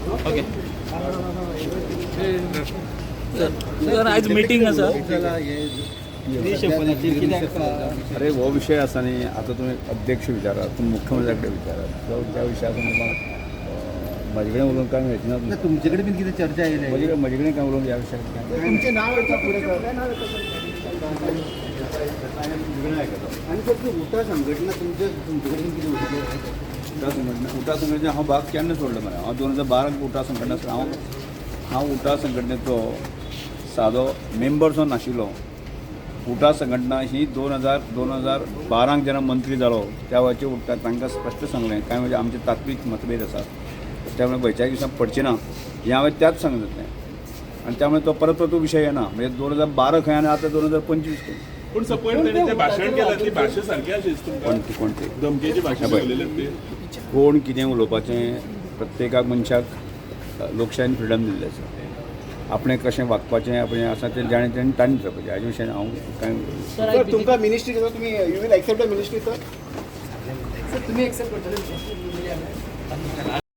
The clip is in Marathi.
ओके सर आज मिटींग आसा अरे वो विषय असा नाही. आता तुम्ही अध्यक्ष विचारा, तुम्ही मुख्यमंत्र्याकडे विचारा, त्या विषयात तुम्हाला माझ्याकडे बोलून काय माहिती ना. तुमच्याकडे पण किती चर्चा आहे माझ्याकडे काय बोलून या विषयात काय तुमचे नाव आहे का पुढे आणि फक्त उठा संघटना तुमच्याकडे पण किती उठा संघटना हा भाग केन्ना सोडलो मला. हांव 2012 उठा संघटना हांव उठा संघटनेचो सादो मेंबर सुद्दां नाशिल्लो. उठा संघटना ही 2012 जेन्ना मंत्री जालो त्या वेळाचेर उठा तांकां स्पश्ट सांगलें काय म्हणजे आमचे तात्वीक मतभेद आसात, त्यामुळे 42 दिसांक पडचे ना हें हांवें त्याच सांगलें. आणि त्यामुळे तो परत तो विषय येना. म्हणजे 2012 खंय आनी आतां 2025 खंय. पण सपोज तेणें तें भाशण केलां ती भाशा सारकी आशिल्ली तुमकां. कोणती धमकेची भाशा उलयल्या ती कोण कितें उलोवपाचें प्रत्येकाक मनशाक लोकशायेन फ्रिडम दिल्लें आसा. आपणें कशें वागपाचें आपणें आसा तें जाणें तेणें ताणीत रावपाचें. हाजे विशयान हांव कांय सर तुमका मिनिस्ट्री करता तुम्ही you will accept the ministry sir तुम्ही एक्सेप्ट करतले